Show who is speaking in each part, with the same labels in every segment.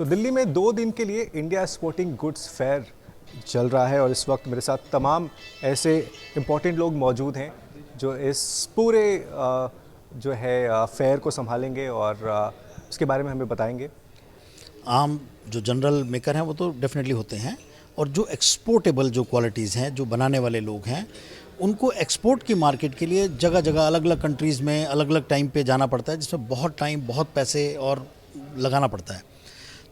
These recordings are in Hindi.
Speaker 1: दिल्ली में 2 दिन के लिए इंडिया स्पोर्टिंग गुड्स फेयर चल रहा है और इस वक्त मेरे साथ तमाम ऐसे इम्पोर्टेंट लोग मौजूद हैं जो इस पूरे जो है फेयर को संभालेंगे और उसके बारे में हमें बताएंगे।
Speaker 2: आम जो जनरल मेकर हैं वो तो डेफिनेटली होते हैं, और जो एक्सपोर्टेबल जो क्वालिटीज़ हैं, जो बनाने वाले लोग हैं, उनको एक्सपोर्ट की मार्केट के लिए जगह जगह अलग अलग कंट्रीज़ में अलग अलग टाइम पे जाना पड़ता है, जिसमें बहुत टाइम, बहुत पैसे और लगाना पड़ता है।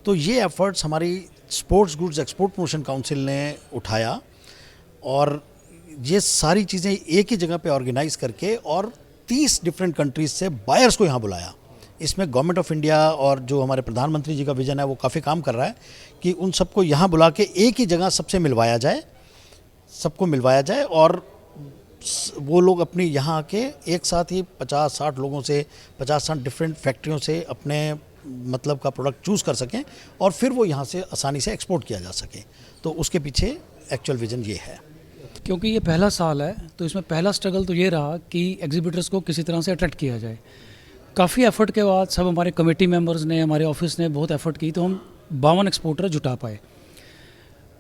Speaker 2: तो ये एफर्ट्स हमारी sports goods export promotion council ने उठाया और ये सारी चीज़ें एक ही जगह पे ऑर्गेनाइज करके और 30 डिफरेंट कंट्रीज़ से बायर्स को यहाँ बुलाया। इसमें गवर्नमेंट ऑफ इंडिया और जो हमारे प्रधानमंत्री जी का विजन है वो काफ़ी काम कर रहा है कि उन सबको यहाँ बुला के एक ही जगह सबको मिलवाया जाए और वो लोग अपनी यहाँ आके एक साथ ही 50-60 लोगों से 50-60 डिफरेंट फैक्ट्रियों से अपने मतलब का प्रोडक्ट चूज़ कर सकें और फिर वो यहाँ से आसानी से एक्सपोर्ट किया जा सके। तो उसके पीछे एक्चुअल विजन ये है।
Speaker 3: क्योंकि ये पहला साल है तो इसमें पहला स्ट्रगल तो ये रहा कि एग्जीबिटर्स को किसी तरह से अट्रैक्ट किया जाए। काफ़ी एफर्ट के बाद सब हमारे कमेटी मेंबर्स ने, हमारे ऑफिस ने बहुत एफर्ट की तो हम 52 एक्सपोर्टर जुटा पाए।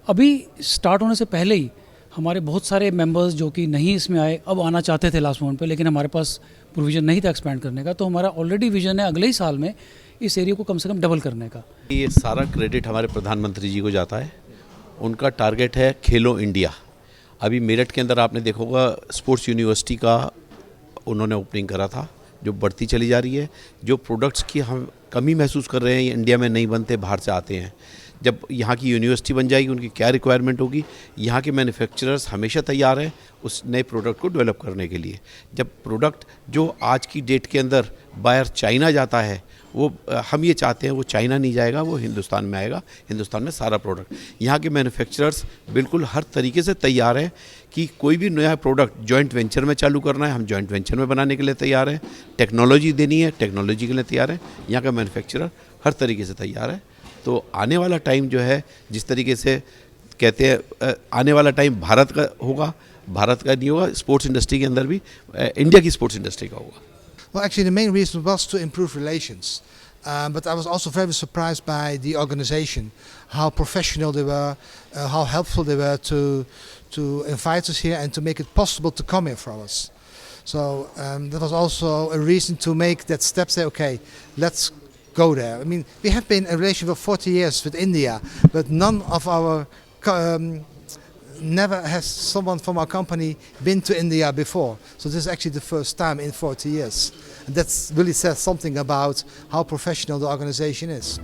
Speaker 3: अभी स्टार्ट होने से पहले ही हमारे बहुत सारे मेंबर्स जो कि नहीं इसमें आए, अब आना चाहते थे लास्ट मोमेंट पे, लेकिन हमारे पास प्रोविज़न नहीं था एक्सपैंड करने का। तो हमारा ऑलरेडी विजन है अगले ही साल में इस एरिया को कम से कम डबल करने का।
Speaker 4: ये सारा क्रेडिट हमारे प्रधानमंत्री जी को जाता है। उनका टारगेट है खेलो इंडिया। अभी मेरठ के अंदर आपने देखा होगा स्पोर्ट्स यूनिवर्सिटी का उन्होंने ओपनिंग करा था, जो बढ़ती चली जा रही है। जो प्रोडक्ट्स की हम कमी महसूस कर रहे हैं, ये इंडिया में नहीं बनते, बाहर से आते हैं। जब यहाँ की यूनिवर्सिटी बन जाएगी, उनकी क्या रिक्वायरमेंट होगी, यहाँ के मैन्युफैक्चरर्स हमेशा तैयार हैं उस नए प्रोडक्ट को डेवलप करने के लिए। जब प्रोडक्ट जो आज की डेट के अंदर बाहर चाइना जाता है, वो हम ये चाहते हैं वो चाइना नहीं जाएगा, वो हिंदुस्तान में आएगा। हिंदुस्तान में सारा प्रोडक्ट, यहाँ के मैन्युफैक्चरर्स बिल्कुल हर तरीके से तैयार हैं कि कोई भी नया प्रोडक्ट जॉइंट वेंचर में चालू करना है, हम जॉइंट वेंचर में बनाने के लिए तैयार हैं। टेक्नोलॉजी देनी है, टेक्नोलॉजी के लिए तैयार है। यहाँ का मैन्युफैक्चरर हर तरीके से तैयार है। तो आने वाला टाइम जो है, जिस तरीके से कहते हैं आने वाला टाइम भारत का होगा, भारत का नहीं होगा, स्पोर्ट्स इंडस्ट्री के अंदर भी इंडिया की स्पोर्ट्स इंडस्ट्री का होगा।
Speaker 5: Well, actually, the main reason was to improve relations. But I was also very surprised by the organization, how professional they were, how helpful they were to invite us here and to make it possible to come here for us. So that was also a reason to make that step, say, okay, let's go there. I mean, we have been in a relationship for 40 years with India, but none of our never has someone from our company been to India before. So this is actually the first time in 40 years. And that really says something about how professional the organization is.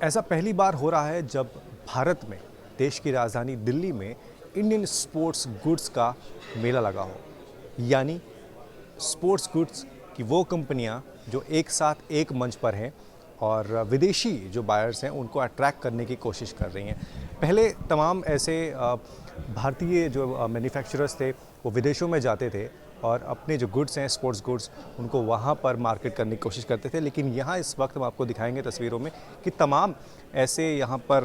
Speaker 1: ऐसा पहली बार हो रहा है जब भारत में, देश की राजधानी दिल्ली में, इंडियन स्पोर्ट्स गुड्स का मेला लगा हो। यानी स्पोर्ट्स गुड्स की वो कंपनियां जो एक साथ एक मंच पर हैं और विदेशी जो बायर्स हैं उनको अट्रैक्ट करने की कोशिश कर रही हैं। पहले तमाम ऐसे भारतीय जो मैन्युफैक्चरर्स थे वो विदेशों में जाते थे और अपने जो गुड्स हैं, स्पोर्ट्स गुड्स, उनको वहाँ पर मार्केट करने की कोशिश करते थे। लेकिन यहाँ इस वक्त हम आपको दिखाएंगे तस्वीरों में कि तमाम ऐसे यहाँ पर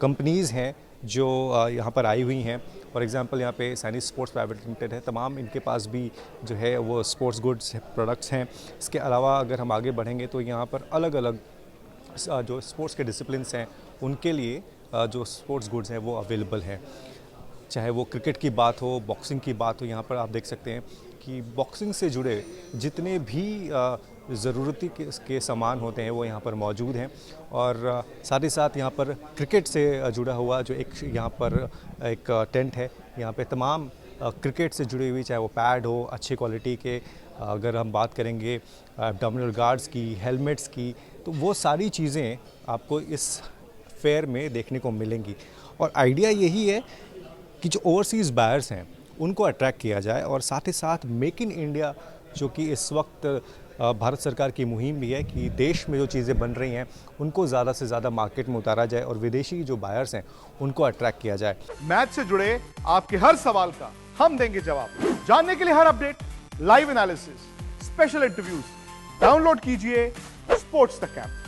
Speaker 1: कंपनीज़ हैं जो यहाँ पर आई हुई हैं। फॉर एग्जांपल यहाँ पे सैनी स्पोर्ट्स प्राइवेट लिमिटेड है, तमाम इनके पास भी जो है वो स्पोर्ट्स गुड्स प्रोडक्ट्स हैं। इसके अलावा अगर हम आगे बढ़ेंगे तो यहाँ पर अलग अलग जो स्पोर्ट्स के डिसिप्लिन्स हैं उनके लिए जो स्पोर्ट्स गुड्स हैं वो अवेलेबल हैं। चाहे वो क्रिकेट की बात हो, बॉक्सिंग की बात हो, यहाँ पर आप देख सकते हैं कि बॉक्सिंग से जुड़े जितने भी ज़रूरती के सामान होते हैं वो यहाँ पर मौजूद हैं। और साथ ही साथ यहाँ पर क्रिकेट से जुड़ा हुआ जो एक यहाँ पर एक टेंट है, यहाँ पे तमाम क्रिकेट से जुड़ी हुई, चाहे वो पैड हो अच्छी क्वालिटी के, अगर हम बात करेंगे एब्डोमिनल गार्ड्स की, हेलमेट्स की, तो वो सारी चीज़ें आपको इस फेयर में देखने को मिलेंगी। और आइडिया यही है कि जो ओवरसीज़ बायर्स हैं उनको अट्रैक्ट किया जाए और साथ ही साथ मेक इन इंडिया, जो कि इस वक्त भारत सरकार की मुहिम भी है कि देश में जो चीज़ें बन रही हैं उनको ज़्यादा से ज़्यादा मार्केट में उतारा जाए और विदेशी जो बायर्स हैं उनको अट्रैक्ट किया जाए।
Speaker 6: मैच से जुड़े आपके हर सवाल का हम देंगे जवाब। जानने के लिए हर update, live analysis, special interviews, download कीजिए स्पोर्ट्स तक ऐप।